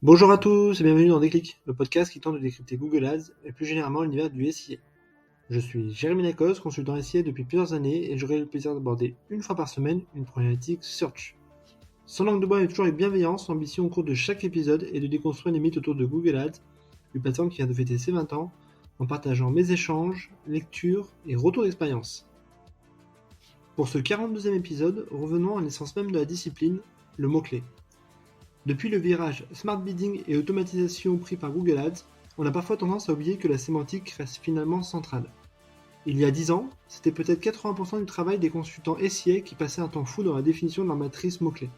Bonjour à tous et bienvenue dans Déclic, le podcast qui tente de décrypter Google Ads et plus généralement l'univers du SIA. Je suis Jérémy Lacoste, consultant SIA depuis plusieurs années et j'aurai le plaisir d'aborder une fois par semaine une problématique search. Sans langue de bois et toujours avec bienveillance, l'ambition au cours de chaque épisode est de déconstruire les mythes autour de Google Ads, une plateforme qui vient de fêter ses 20 ans, en partageant mes échanges, lectures et retours d'expérience. Pour ce 42e épisode, revenons à l'essence même de la discipline, le mot-clé. Depuis le virage smart bidding et automatisation pris par Google Ads, on a parfois tendance à oublier que la sémantique reste finalement centrale. Il y a 10 ans, c'était peut-être 80% du travail des consultants SIA qui passaient un temps fou dans la définition de leur matrice mots-clés.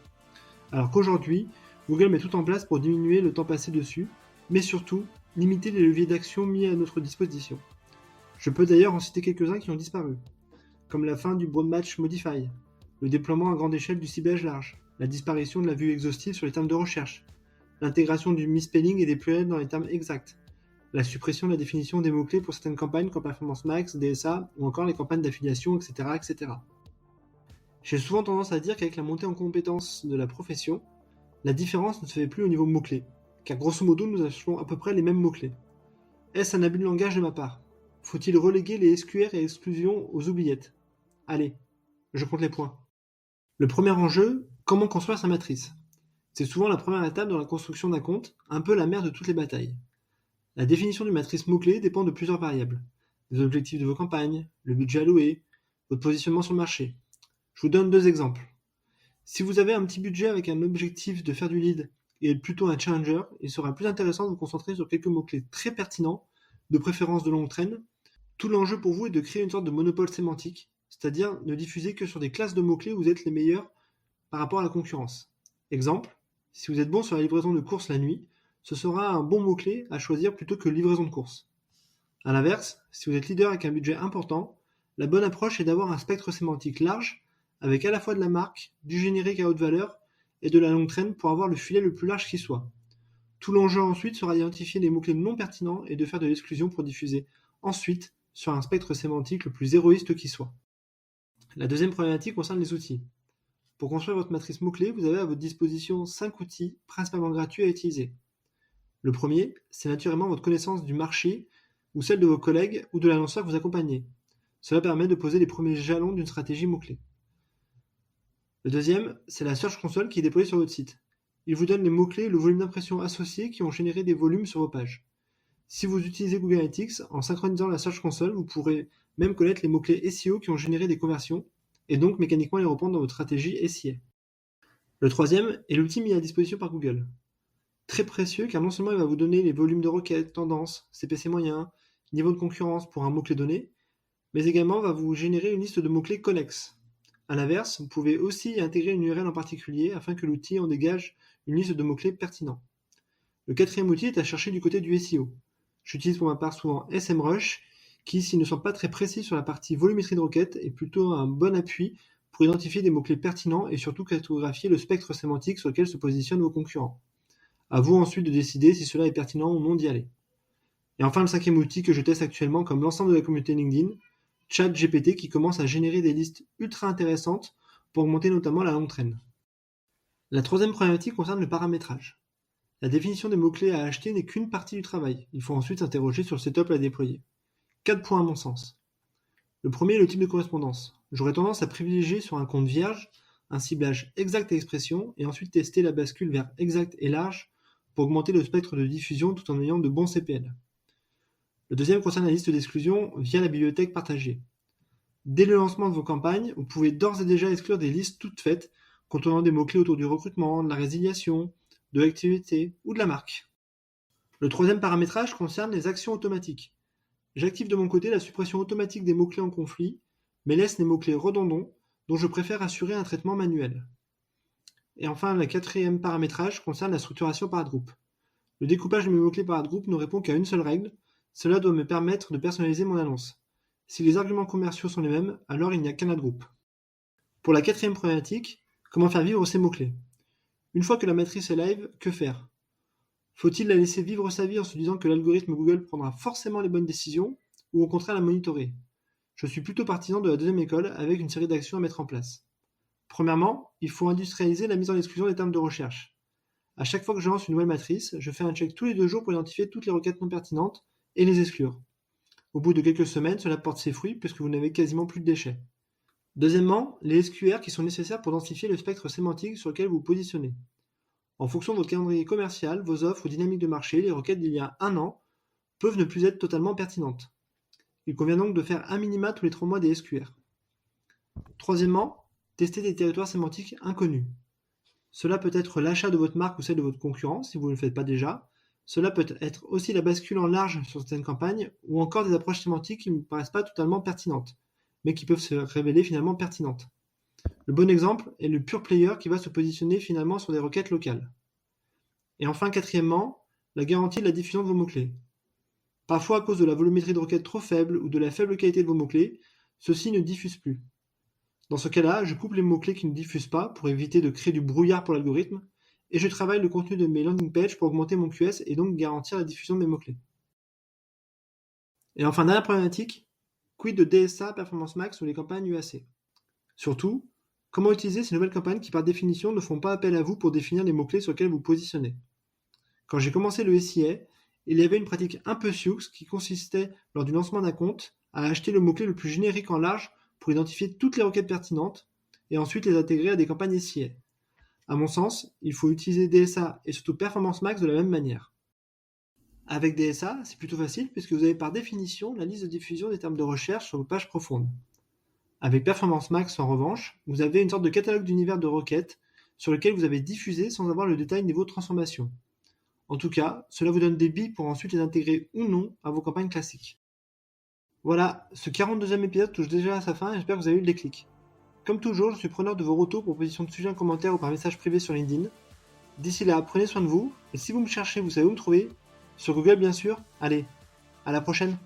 Alors qu'aujourd'hui, Google met tout en place pour diminuer le temps passé dessus, mais surtout, limiter les leviers d'action mis à notre disposition. Je peux d'ailleurs en citer quelques-uns qui ont disparu, comme la fin du Broad Match Modify, le déploiement à grande échelle du ciblage large, la disparition de la vue exhaustive sur les termes de recherche, l'intégration du misspelling et des pluriels dans les termes exacts, la suppression de la définition des mots-clés pour certaines campagnes comme Performance Max, DSA ou encore les campagnes d'affiliation, etc. J'ai souvent tendance à dire qu'avec la montée en compétence de la profession, la différence ne se fait plus au niveau mots-clés, car grosso modo nous achetons à peu près les mêmes mots-clés. Est-ce un abus de langage de ma part ? Faut-il reléguer les SQR et exclusions aux oubliettes ? Allez, je compte les points. Le premier enjeu, comment construire sa matrice ? C'est souvent la première étape dans la construction d'un compte, un peu la mère de toutes les batailles. La définition d'une matrice mot-clé dépend de plusieurs variables. Les objectifs de vos campagnes, le budget alloué, votre positionnement sur le marché. Je vous donne 2 exemples. Si vous avez un petit budget avec un objectif de faire du lead et être plutôt un challenger, il sera plus intéressant de vous concentrer sur quelques mots-clés très pertinents, de préférence de longue traîne. Tout l'enjeu pour vous est de créer une sorte de monopole sémantique, c'est-à-dire ne diffuser que sur des classes de mots-clés où vous êtes les meilleurs par rapport à la concurrence. Exemple, si vous êtes bon sur la livraison de courses la nuit, ce sera un bon mot-clé à choisir plutôt que livraison de courses. A l'inverse, si vous êtes leader avec un budget important, la bonne approche est d'avoir un spectre sémantique large, avec à la fois de la marque, du générique à haute valeur et de la longue traîne pour avoir le filet le plus large qui soit. Tout l'enjeu ensuite sera d'identifier les mots-clés non pertinents et de faire de l'exclusion pour diffuser ensuite sur un spectre sémantique le plus héroïste qui soit. La deuxième problématique concerne les outils. Pour construire votre matrice mots-clés, vous avez à votre disposition 5 outils, principalement gratuits à utiliser. Le premier, c'est naturellement votre connaissance du marché ou celle de vos collègues ou de l'annonceur que vous accompagnez. Cela permet de poser les premiers jalons d'une stratégie mots-clés. Le deuxième, c'est la Search Console qui est déployée sur votre site. Il vous donne les mots-clés et le volume d'impressions associés qui ont généré des volumes sur vos pages. Si vous utilisez Google Analytics, en synchronisant la Search Console, vous pourrez même connaître les mots-clés SEO qui ont généré des conversions et donc mécaniquement les reprendre dans votre stratégie SIA. Le troisième est l'outil mis à disposition par Google. Très précieux car non seulement il va vous donner les volumes de requêtes, tendances, CPC moyen, niveau de concurrence pour un mot-clé donné, mais également va vous générer une liste de mots-clés connexes. A l'inverse, vous pouvez aussi intégrer une URL en particulier afin que l'outil en dégage une liste de mots-clés pertinents. Le quatrième outil est à chercher du côté du SEO. J'utilise pour ma part souvent SEMrush, qui, s'ils ne sont pas très précis sur la partie volumétrie de requêtes, est plutôt un bon appui pour identifier des mots-clés pertinents et surtout cartographier le spectre sémantique sur lequel se positionnent vos concurrents. À vous ensuite de décider si cela est pertinent ou non d'y aller. Et enfin, le cinquième outil que je teste actuellement comme l'ensemble de la communauté LinkedIn, ChatGPT, qui commence à générer des listes ultra intéressantes pour augmenter notamment la longue traîne. La troisième problématique concerne le paramétrage. La définition des mots-clés à acheter n'est qu'une partie du travail. Il faut ensuite s'interroger sur le setup à déployer. 4 points à mon sens. Le premier est le type de correspondance. J'aurais tendance à privilégier sur un compte vierge un ciblage exact à expression et ensuite tester la bascule vers exact et large pour augmenter le spectre de diffusion tout en ayant de bons CPL. Le deuxième concerne la liste d'exclusion via la bibliothèque partagée. Dès le lancement de vos campagnes, vous pouvez d'ores et déjà exclure des listes toutes faites contenant des mots-clés autour du recrutement, de la résiliation, de l'activité ou de la marque. Le troisième paramétrage concerne les actions automatiques. J'active de mon côté la suppression automatique des mots-clés en conflit, mais laisse les mots-clés redondants dont je préfère assurer un traitement manuel. Et enfin, le quatrième paramétrage concerne la structuration par groupe. Le découpage de mes mots-clés par groupe ne répond qu'à une seule règle, cela doit me permettre de personnaliser mon annonce. Si les arguments commerciaux sont les mêmes, alors il n'y a qu'un groupe. Pour la quatrième problématique, comment faire vivre ces mots-clés ? Une fois que la matrice est live, que faire ? Faut-il la laisser vivre sa vie en se disant que l'algorithme Google prendra forcément les bonnes décisions, ou au contraire la monitorer ? Je suis plutôt partisan de la deuxième école avec une série d'actions à mettre en place. Premièrement, il faut industrialiser la mise en exclusion des termes de recherche. À chaque fois que je lance une nouvelle matrice, je fais un check tous les 2 jours pour identifier toutes les requêtes non pertinentes et les exclure. Au bout de quelques semaines, cela porte ses fruits puisque vous n'avez quasiment plus de déchets. Deuxièmement, les SQR qui sont nécessaires pour densifier le spectre sémantique sur lequel vous vous positionnez. En fonction de votre calendrier commercial, vos offres ou dynamiques de marché, les requêtes d'il y a 1 an peuvent ne plus être totalement pertinentes. Il convient donc de faire un minima tous les 3 mois des SQR. Troisièmement, tester des territoires sémantiques inconnus. Cela peut être l'achat de votre marque ou celle de votre concurrent si vous ne le faites pas déjà. Cela peut être aussi la bascule en large sur certaines campagnes ou encore des approches sémantiques qui ne me paraissent pas totalement pertinentes, mais qui peuvent se révéler finalement pertinentes. Le bon exemple est le pure player qui va se positionner finalement sur des requêtes locales. Et enfin, quatrièmement, la garantie de la diffusion de vos mots-clés. Parfois, à cause de la volumétrie de requêtes trop faible ou de la faible qualité de vos mots-clés, ceux-ci ne diffusent plus. Dans ce cas-là, je coupe les mots-clés qui ne diffusent pas pour éviter de créer du brouillard pour l'algorithme, et je travaille le contenu de mes landing pages pour augmenter mon QS et donc garantir la diffusion de mes mots-clés. Et enfin, dernière problématique, quid de DSA, Performance Max ou les campagnes UAC. Surtout, comment utiliser ces nouvelles campagnes qui par définition ne font pas appel à vous pour définir les mots-clés sur lesquels vous positionnez. Quand j'ai commencé le SIA, il y avait une pratique un peu sioux qui consistait, lors du lancement d'un compte, à acheter le mot-clé le plus générique en large pour identifier toutes les requêtes pertinentes et ensuite les intégrer à des campagnes SIA. À mon sens, il faut utiliser DSA et surtout Performance Max de la même manière. Avec DSA, c'est plutôt facile puisque vous avez par définition la liste de diffusion des termes de recherche sur vos pages profondes. Avec Performance Max, en revanche, vous avez une sorte de catalogue d'univers de requêtes sur lequel vous avez diffusé sans avoir le détail niveau transformation. En tout cas, cela vous donne des billes pour ensuite les intégrer ou non à vos campagnes classiques. Voilà, ce 42e épisode touche déjà à sa fin et j'espère que vous avez eu le déclic. Comme toujours, je suis preneur de vos retours, propositions de sujets en commentaire ou par message privé sur LinkedIn. D'ici là, prenez soin de vous, et si vous me cherchez, vous savez où me trouver. Sur Google bien sûr. Allez, à la prochaine.